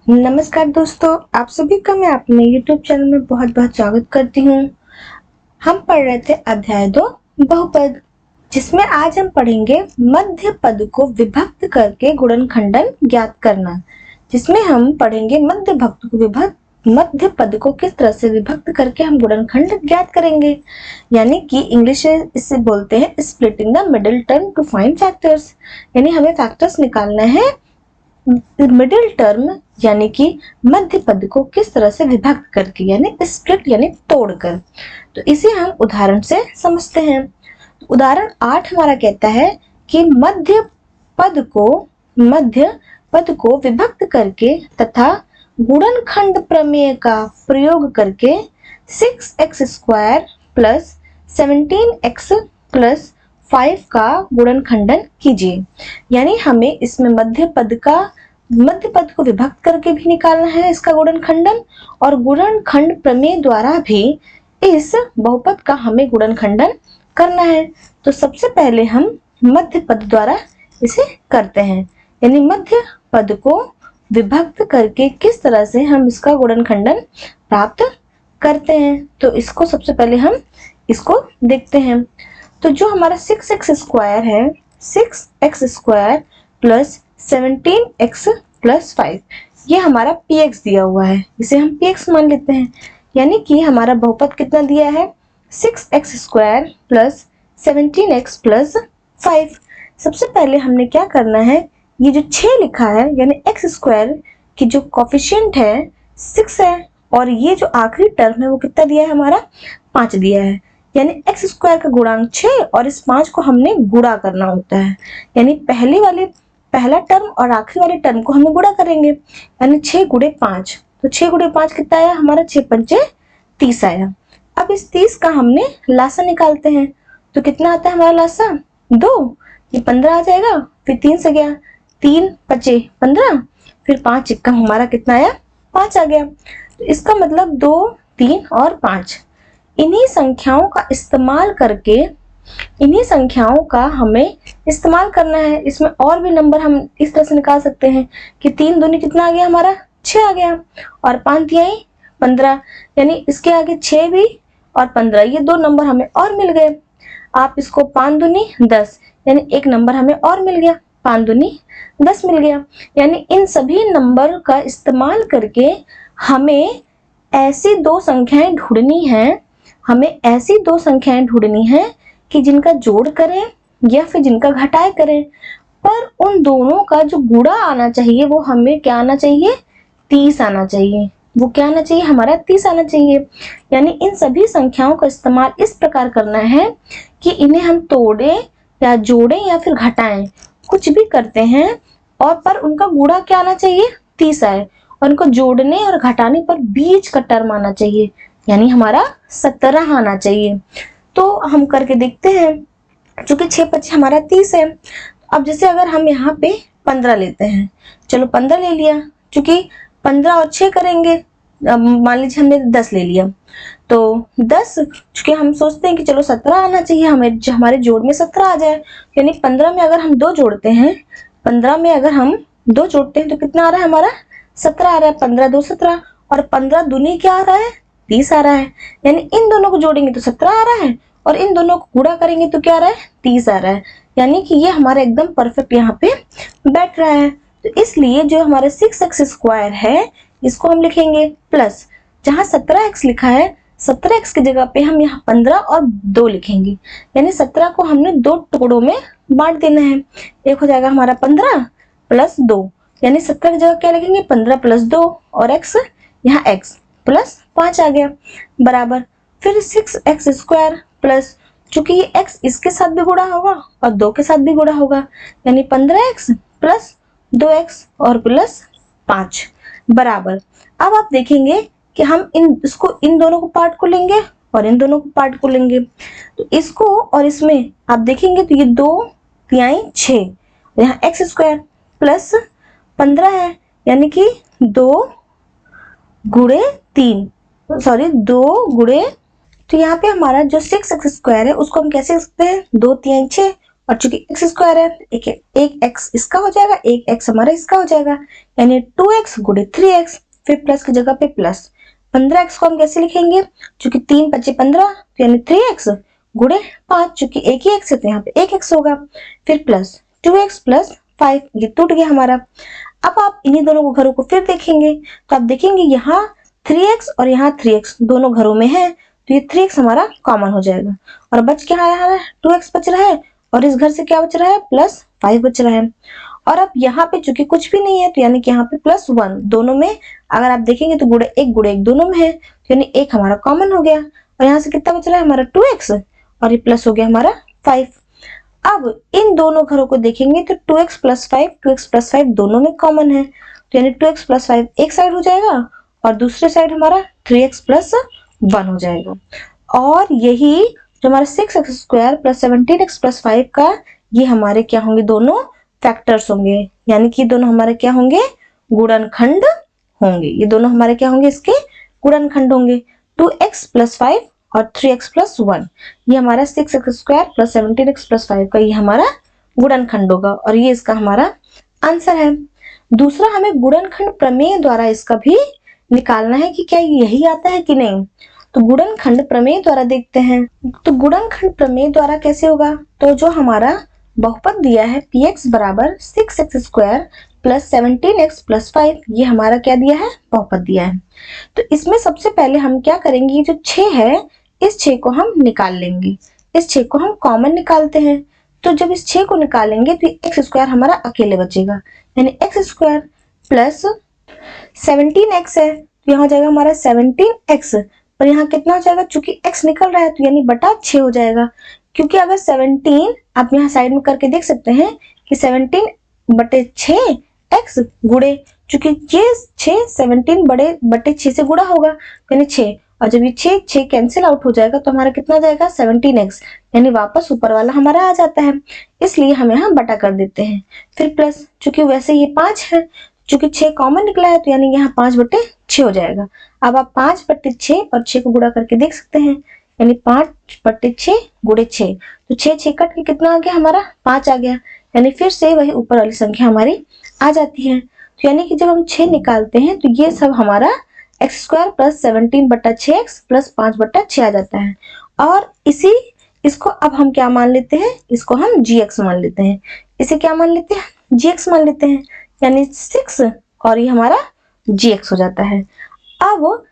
नमस्कार दोस्तों, आप सभी का मैं अपने YouTube चैनल में बहुत बहुत स्वागत करती हूँ। हम पढ़ रहे थे अध्याय 2 बहुपद, जिसमें आज हम पढ़ेंगे मध्य पद को विभक्त करके गुणनखंडन ज्ञात करना। जिसमें हम पढ़ेंगे मध्य पद को किस तरह से विभक्त करके हम गुणनखंड ज्ञात करेंगे, यानी कि इंग्लिश में इसे बोलते हैं splitting the middle term to find factors. यानी हमें फैक्टर्स निकालना है मिडिल टर्म यानी कि मध्य पद को किस तरह से विभक्त करके, यानी स्प्लिट यानी तोड़कर। तो इसे हम उदाहरण से समझते हैं। उदाहरण 8 हमारा कहता है कि मध्य पद को विभक्त करके तथा गुणनखंड प्रमेय का प्रयोग करके 6x square plus 17x plus 5 का गुणनखंडन कीजिए। यानी हमें इसमें मध्य पद को विभक्त करके भी निकालना है इसका गुणनखंडन, और गुणनखंड प्रमेय द्वारा भी इस बहुपद का हमें गुणनखंडन करना है। तो सबसे पहले हम मध्य पद द्वारा इसे करते हैं, यानी मध्य पद को विभक्त करके किस तरह से हम इसका गुणनखंडन प्राप्त करते हैं। तो इसको सबसे पहले हम इसको देखते हैं। तो जो हमारा 6x स्क्वायर है, 6x square plus 17x plus 5, ये हमारा px दिया हुआ है, इसे हम px मान लेते हैं। यानी कि हमारा बहुपद कितना दिया है, 6x square plus 17x plus 5। सबसे पहले हमने क्या करना है, ये जो 6 लिखा है यानी x स्क्वायर की जो कोफिशिएंट है 6 है, और ये जो आखिरी टर्म है वो कितना दिया है, हमारा 5 दिया है। यानी x स्क्वायर का गुणांक 6 और इस 5 को हमने गुणा करना होता है। यानी पहला टर्म और आखिरी वाले टर्म को हमें गुणा करेंगे, यानी 6 गुणे 5। तो 6 गुणे 5 कितना आया हमारा, 6 पंचे 30 आया। अब इस 30 का हमने लासा निकालते हैं। तो कितना आता है हमारा लासा, 2, ये 15 आ जाएगा। फिर 3 से गया, 3 पचे 15, फिर 5 इक्का हमारा कितना आया, 5 आ गया। तो इसका मतलब 2, 3 और 5, इन्हीं संख्याओं का हमें इस्तेमाल करना है। इसमें और भी नंबर हम इस तरह से निकाल सकते हैं कि 3 दूनी कितना आ गया हमारा, 6 आ गया, और 5 तिहाई 15, यानी इसके आगे 6 भी और 15, ये 2 नंबर हमें और मिल गए। आप इसको 5 दूनी 10, यानी एक नंबर हमें और मिल गया, 5 दूनी 10 मिल गया। यानी इन सभी नंबर का इस्तेमाल करके हमें ऐसी दो संख्याएं ढूंढनी है कि जिनका जोड़ करें या फिर जिनका घटाए करें, पर उन दोनों का जो गुणा आना चाहिए वो हमें क्या आना चाहिए, 30 आना चाहिए। वो क्या आना चाहिए हमारा, 30 आना चाहिए। यानी इन सभी संख्याओं का इस्तेमाल इस प्रकार करना है कि इन्हें हम तोड़ें या जोड़ें या फिर घटाएं, कुछ भी करते हैं, और पर उनका गुणा क्या आना चाहिए, 30 आए, और उनको जोड़ने और घटाने पर बीच का टर्म आना चाहिए, यानी हमारा 17 आना चाहिए। तो हम करके देखते हैं। चूंकि 6 25 हमारा 30 है। अब जैसे अगर हम यहाँ पे 15 लेते हैं, चलो 15 ले लिया, चूंकि 15 और 6 करेंगे, मान लीजिए हमने 10 ले लिया, तो 10 चूंकि हम सोचते हैं कि चलो 17 आना चाहिए, हमें हमारे जोड़ में 17 आ जाए। यानी 15 में अगर हम 2 जोड़ते हैं, तो कितना आ रहा है हमारा, 17 आ रहा है। 15 2 17, और 15 दूनी क्या आ रहा है, 30 आ रहा है। यानी इन दोनों को जोड़ेंगे तो 17 आ रहा है, और इन दोनों को गुणा करेंगे तो क्या आ रहा है, 30 आ रहा है। यानी कि ये हमारा एकदम परफेक्ट यहाँ पे बैठ रहा है। तो इसलिए जो हमारा 6x स्क्वायर है, इसको हम लिखेंगे प्लस, जहां 17x लिखा है 17x की जगह पे हम यहाँ 15 और 2 लिखेंगे। यानी 17 को हमने 2 टुकड़ों में बांट देना है। एक हो जाएगा हमारा 15 प्लस 2, यानी 17 की जगह क्या लिखेंगे, 15 प्लस 2, और x यहाँ x प्लस 5 आ गया, बराबर। फिर 6x स्क्वायर प्लस, चूंकि ये x इसके साथ भी गुणा होगा और 2 के साथ भी गुणा होगा, यानी 15x प्लस 2x और प्लस 5, बराबर। अब आप देखेंगे कि हम इन दोनों को पार्ट को लेंगे और इन दोनों को पार्ट को लेंगे, तो इसको और इसमें आप देखेंगे तो ये 2 तिहाई 6, यहाँ x स्क्वायर प्लस 15 है, यानी कि 2 गुणे 2 गुणे, तो यहाँ पे हमारा जो 6x स्क्वायर है उसको हम कैसे लिख सकते हैं, 2 तिहाई 6 और चूंकि एक्स स्क्वायर है, एक एक्स इसका हो जाएगा, एक एक्स हमारा इसका हो जाएगा, यानी 2x गुणे 3x, फिर प्लस की जगह पे प्लस। 15x को हम कैसे लिखेंगे, चूंकि 3 × 5 = 15, यानी 3x गुणे 5, चूंकि एक ही एक्स है तो यहाँ पे एक एक्स होगा, फिर प्लस 2x + 5, ये टूट गया हमारा। अब आप इन्हीं दोनों घरों को फिर देखेंगे तो आप देखेंगे यहाँ 3x और यहाँ 3x दोनों घरों में है, तो ये 3x हमारा कॉमन हो जाएगा और बच क्या आया है, 2x बच रहा है, और इस घर से क्या बच रहा है, +5 बच रहा है। और अब यहाँ पे चूंकि कुछ भी नहीं है तो यानी कि यहाँ पे +1 दोनों में, अगर आप देखेंगे तो गुणे एक दोनों में है, तो यानी एक हमारा कॉमन हो गया, और यहाँ से कितना बच रहा है हमारा 2x, और ये प्लस हो गया हमारा 5। अब इन दोनों घरों को देखेंगे तो 2x + 5 दोनों में कॉमन है, तो यानी 2x + 5 एक साइड हो जाएगा और दूसरे साइड हमारा 3x + 1 हो जाएगा। और यही जो हमारा 6x² + 17x + 5 का, ये हमारे क्या होंगे, दोनों फैक्टर्स होंगे, यानी कि दोनों हमारे क्या होंगे, गुणनखंड होंगे। ये दोनों हमारे क्या होंगे, इसके गुणनखंड होंगे। 2x + 5 और 3x + 1, ये हमारा 6x² + 17x + 5 का ये हमारा गुणनखंड होगा, और ये इसका हमारा आंसर है। दूसरा, हमें गुणनखंड प्रमेय द्वारा इसका भी निकालना है कि क्या यही आता है कि नहीं। तो गुणनखंड प्रमेय द्वारा देखते हैं। तो गुणनखंड प्रमेय द्वारा कैसे होगा, तो जो हमारा बहुपद दिया है px = 6x² + 17x + 5, ये हमारा क्या दिया है, बहुपद दिया है। तो इसमें सबसे पहले हम क्या करेंगे, ये जो 6 है, इस 6 को हम निकाल लेंगे, इस 6 को हम कॉमन निकालते हैं। तो जब इस 6 को निकालेंगे तो x² हमारा अकेले बचेगा, यानी x² + 17x है, तो यहाँ हो जाएगा हमारा 17x, और यहाँ कितना हो जाएगा, चूंकि x निकल रहा है तो यानी बटा 6 हो जाएगा, क्योंकि अगर 17 आप यहाँ साइड में करके देख सकते हैं कि 17/6x गुणे, चूंकि ये 6 17 बटे 6 से गुणा होगा, यानी 6, और जब ये 6 कैंसिल आउट हो जाएगा तो हमारा कितना जाएगा, 17x, यानी वापस ऊपर वाला हमारा आ जाता है, इसलिए हम यहाँ बटा कर देते हैं। फिर प्लस, चूंकि वैसे ये 5 है, चूंकि 6 कॉमन निकला है तो यानी यहाँ 5/6 हो जाएगा। अब आप 5/6 और 6 को गुणा करके देख सकते हैं, यानी 5/6 गुणे 6, तो 6 कट के कितना आ गया हमारा, 5 आ गया, यानी फिर से वही ऊपर वाली संख्या हमारी आ जाती है। तो यानी कि जब हम 6 निकालते हैं तो ये सब हमारा x² + 17/6x + 5/6 आ जाता है। और इसको अब हम क्या मान लेते हैं, इसको हम gx मान लेते हैं, इसे क्या मान लेते हैं, gx मान लेते हैं, यानी 6 और ये हमारा gx हो जाता है। अब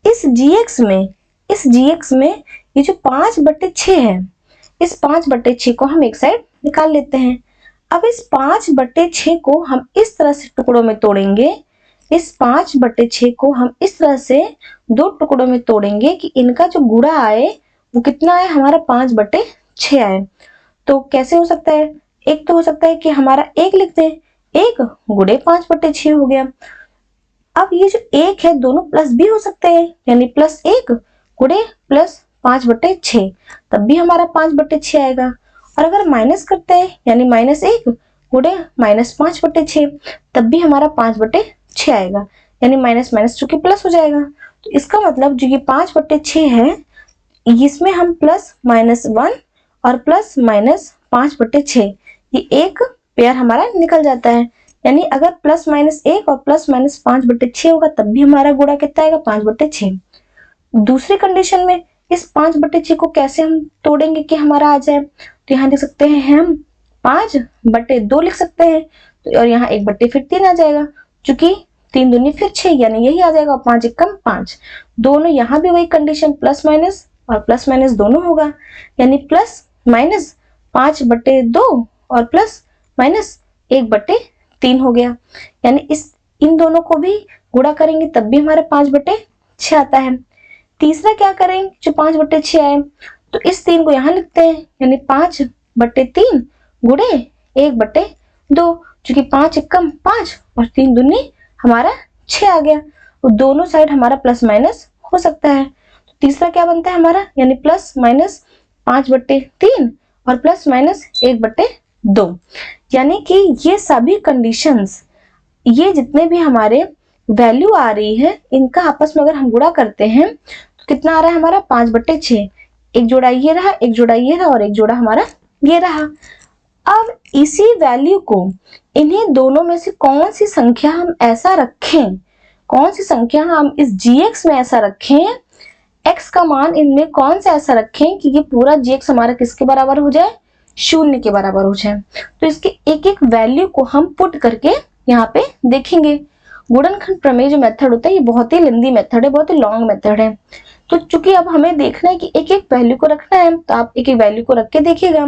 इस gx में ये जो 5/6 है, इस 5/6 को हम एक साइड निकाल लेते हैं। अब इस 5/6 को हम इस तरह से टुकड़ों में तोड़ेंगे, इस 5/6 को हम इस तरह से 2 टुकड़ों में तोड़ेंगे कि इनका जो गुणा आए वो कितना आए, हमारा 5/6 आए। तो कैसे हो सकता है, एक तो हो सकता है कि हमारा 1 लिख दें, 1 गुणे 5/6 हो गया। अब ये जो 1 है, दोनों प्लस भी हो सकते हैं, यानी +1 गुणे +5/6, तब भी हमारा 5/6 आएगा। और अगर माइनस करते हैं, यानी -1 गुणे -5/6, तब भी हमारा 5/6 आएगा, यानी माइनस माइनस चूंकि प्लस हो जाएगा। तो इसका मतलब जो ये 5/6 है, इसमें हम +-1 और +-5/6, ये एक पेयर हमारा निकल जाता है, यानी अगर +-1 और +-5/6 होगा तब भी हमारा गुणा कितना आएगा, 5/6। दूसरी कंडीशन में इस 5/6 को कैसे हम तोड़ेंगे कि हमारा आ जाए, तो यहाँ देख सकते हैं हम 5/2 लिख सकते हैं, तो और यहाँ 1/, फिर 3 आ जाएगा, चूंकि 3 दूनी फिर 6, यानी यही आ जाएगा, 5 × 5। दोनों यहाँ भी वही कंडीशन, प्लस माइनस और प्लस माइनस दोनों होगा, यानी +-5/2 और +-1/3 हो गया, यानी इन दोनों को भी गुणा करेंगे तब भी हमारा 5/6 आता है। तीसरा क्या करेंगे, जो 5/6 आए, तो इस 3 को यहाँ लिखते हैं, यानी 5/3 गुणे 1/2, चूंकि 5 × 5 और 3 दूनी हमारा 6 आ गया, तो दोनों साइड हमारा प्लस माइनस हो सकता है। तो तीसरा क्या बनता है हमारा, यानी +-5/3 और +-1/2, यानी कि ये सभी कंडीशंस, ये जितने भी हमारे वैल्यू आ रही है, इनका आपस में अगर हम गुणा करते हैं तो कितना आ रहा है हमारा, 5/6। एक जोड़ा ये रहा, एक जोड़ा ये रहा, और एक जोड़ा हमारा ये रहा। अब इसी वैल्यू को इन्हीं दोनों में से कौन सी संख्या हम ऐसा रखें, कौन सी संख्या हम इस gx में ऐसा रखें, x का मान इनमें कौन सा ऐसा रखें कि ये पूरा gx हमारा किसके बराबर हो जाए, शून्य के बराबर हो जाए। तो इसके एक एक वैल्यू को हम पुट करके यहाँ पे देखेंगे। गुणनखंड प्रमेय जो मेथड होता है ये बहुत ही लेंदी मेथड है, बहुत ही लॉन्ग मेथड है। तो चूंकि अब हमें देखना है कि एक एक वैल्यू को रखना है, तो आप एक एक वैल्यू को रख के देखिएगा।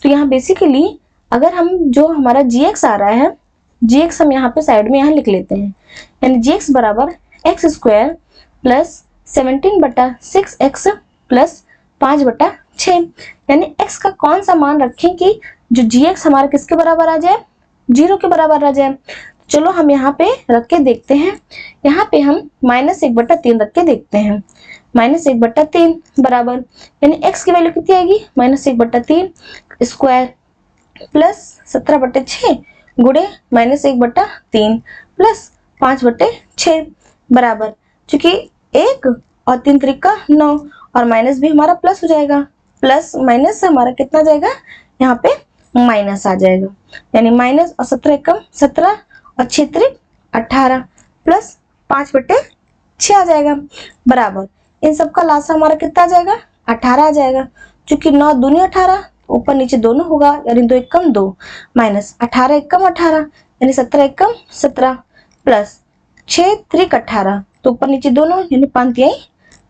तो यहाँ बेसिकली अगर हम जो हमारा gx आ रहा है, gx हम यहाँ पे साइड में यहाँ लिख लेते हैं, यानी gx बराबर x square plus 17/6x plus 5/6, यानी x का कौन सा मान रखें कि जो gx हमारा किसके बराबर आ जाए, 0 के बराबर आ जाए। चलो हम यहाँ पे रख के देखते हैं। यहाँ पे हम -1/3 रख के देखते हैं। -1/3 बराबर, यानी x की वैल्यू कितनी आएगी, -1/3 स्क्वायर प्लस 17/6 गुणे -1/3 प्लस 5/6 बराबर, चूंकि 1 और 3 त्रिका 9 और माइनस भी हमारा प्लस हो जाएगा, प्लस माइनस से हमारा कितना जाएगा, यहाँ पे माइनस आ जाएगा, यानी माइनस और 17 एकम 17 और 6 त्रिक 18 प्लस 5/6 आ जाएगा बराबर। इन सब का लासा हमारा कितना आ जाएगा, 18 आ जाएगा। चूंकि 9 दूनी 18, ऊपर नीचे दोनों होगा, यानी 2 एकम 2 माइनस 18 एकम 18, यानी 17 एकम 17 प्लस 6 त्रिक 18, तो ऊपर नीचे दोनों, यानी 5 तिहाई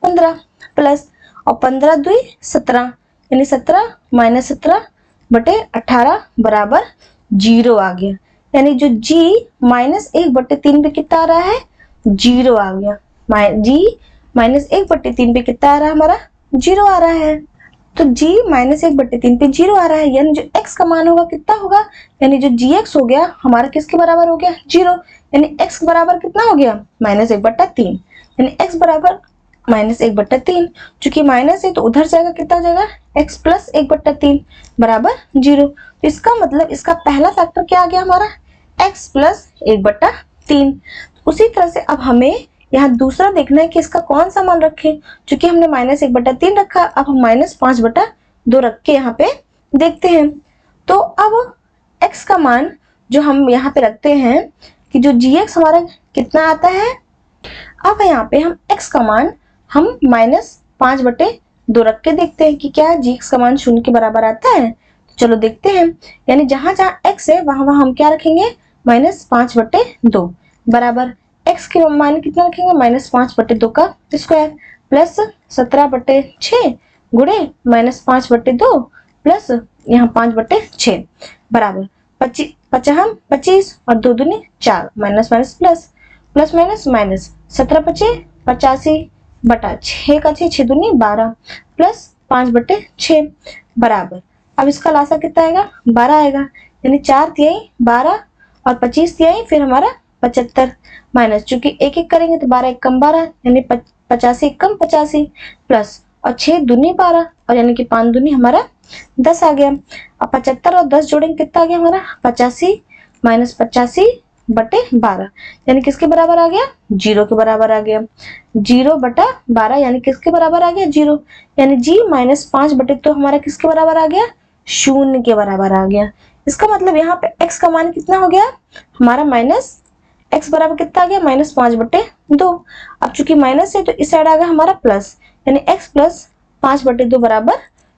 15 प्लस और 15 दुई 17, यानी 17 माइनस 17/18 बराबर 0 आ गया। यानी जो g -1/3 पे कितना आ रहा है, 0 आ गया। g -1/3 पे कितना आ रहा है हमारा, 0 आ रहा है। तो g -1/3 पे 0 आ रहा है, यानी जो x का मान होगा कितना होगा, यानी जो gx हो गया हमारा किसके बराबर हो गया, 0, यानी x बराबर कितना हो गया, -1/3, यानी x बराबर -1/3। चूंकि माइनस है तो उधर जाएगा, कितना हो जाएगा, x प्लस 1/3 बराबर 0। तो इसका मतलब इसका पहला फैक्टर क्या आ गया हमारा, x प्लस 1/3। उसी तरह से अब हमें यहाँ दूसरा देखना है कि इसका कौन सा मान रखें। चूंकि हमने -1/3 रखा, अब हम -5/2 रख के यहाँ पे देखते हैं। तो अब x का मान जो हम यहाँ पे रखते हैं कि जो gx हमारा कितना आता है, अब यहाँ पे हम x का मान हम -5/2 रख के देखते हैं कि क्या gx का मान 0 के बराबर आता है। तो चलो देखते हैं, यानी जहां जहां x है वहां वहां हम क्या रखेंगे, -5/2 बराबर x के मान कितना रखेंगे, -5/2 का स्क्वायर प्लस 17/6 गुणे -5/2 प्लस यहाँ 5/6 बराबर 25 और 2 दूनी 4 minus minus plus plus minus minus 17/5 85/6 का 6 दूनी 12 प्लस 5/6 बराबर। अब इसका लासा कितना आएगा, 12 आएगा, यानी 4 तिहाई 12 और 25 तिहाई फिर हमारा 75 माइनस, चूंकि एक एक करेंगे तो 12 एकम 12, यानी 85 एकम 85 प्लस और 6 दूनी 12 और यानी कि 5 दूनी हमारा 10 आ गया। अब 75 और 10 जोड़ेंगे कितना आ गया हमारा, 85 माइनस 85/12, यानी किसके बराबर आ गया, 0 के बराबर आ गया। 0/12 यानी किसके बराबर आ गया, 0, यानी g -5/2 हमारा किसके बराबर आ गया, 0 के बराबर आ गया। इसका मतलब यहाँ पे x का मान कितना हो गया हमारा, x बराबर कितना आ गया, -5/2। अब चूंकि माइनस है तो इस साइड आ गया हमारा प्लस, यानी x प्लस 5/2 बराबर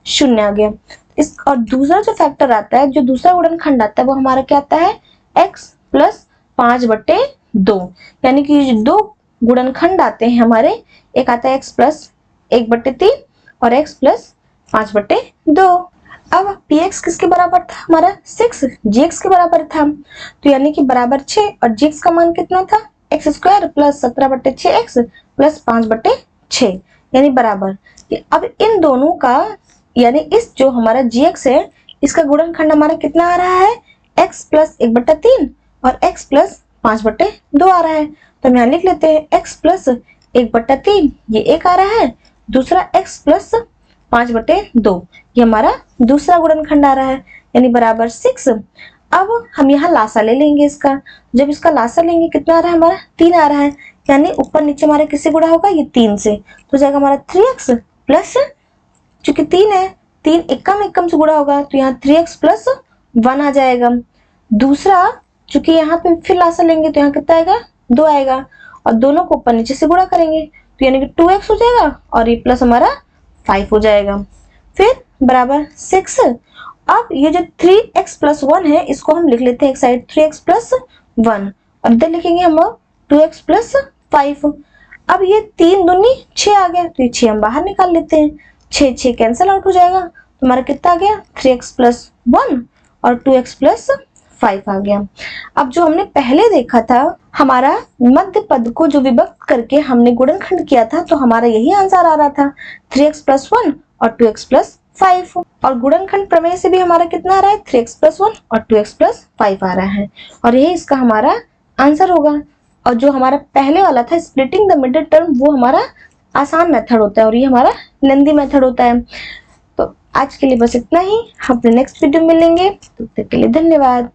0 आ गया। इस और दूसरा जो फैक्टर आता है, जो दूसरा गुणनखंड आता है वो हमारा क्या आता है, x प्लस 5/2, यानी कि दो गुणनखंड आते हैं हमारे, एक आता है x प्लस 1/3 और x प्लस 5/2। अब px किसके बराबर था हमारा, 6 gx के बराबर था, तो यानी कि बराबर 6 और gx का मान कितना था, x square plus 17/6x plus 5/6, यानी बराबर। अब इन दोनों का, यानी इस जो हमारा gx है इसका गुणनखंड हमारा कितना आ रहा है, x प्लस 1/3 और x प्लस 5/2 आ रहा है। तो हम यहाँ लिख लेते हैं x प्लस 1/3 ये एक आ रहा है, दूसरा x प्लस 5/2 ये हमारा दूसरा गुणनखंड आ रहा है, यानी बराबर 6। अब हम यहाँ लासा ले लेंगे इसका, जब इसका लासा लेंगे कितना आ रहा है हमारा, 3 आ रहा है, यानी ऊपर नीचे हमारा किससे गुणा होगा, ये 3 से, तो जाएगा हमारा 3x प्लस, चूंकि 3 है 3 एकम एकम से गुणा होगा तो यहाँ 3x प्लस 1 आ जाएगा। दूसरा, चूंकि यहाँ पे फिर लासा लेंगे तो यहाँ कितना आएगा, 2 आएगा, और दोनों को ऊपर नीचे से गुणा करेंगे तो यानी कि 2x हो जाएगा और ये प्लस हमारा 5 हो जाएगा। फिर बराबर 6। अब ये जो 3x प्लस 1 है इसको हम लिख लेते हैं एक साइड 3x प्लस 1, और इधर लिखेंगे हम 2x प्लस 5। अब ये 3 दूनी 6 आ गया तो ये 6 हम बाहर निकाल लेते हैं, 6 कैंसिल आउट हो जाएगा तो हमारा कितना आ गया, 3x प्लस 1 और 2x प्लस 5 आ गया। अब जो हमने पहले देखा था, हमारा मध्य पद को जो विभक्त करके हमने गुणनखंड किया था तो हमारा यही आंसर आ रहा था, 3x प्लस 1 और 2x प्लस 5। और गुणनखंड प्रमेय से भी हमारा कितना आ रहा है, 3x प्लस 1 और 2x प्लस 5 आ रहा है, और यही इसका हमारा आंसर होगा। और जो हमारा पहले वाला था स्प्लिटिंग द मिडिल टर्म, वो हमारा आसान मेथड होता है और ये हमारा लेंदी मेथड होता है। तो आज के लिए बस इतना ही, हम अपने नेक्स्ट वीडियो में मिलेंगे, तब तक के लिए धन्यवाद।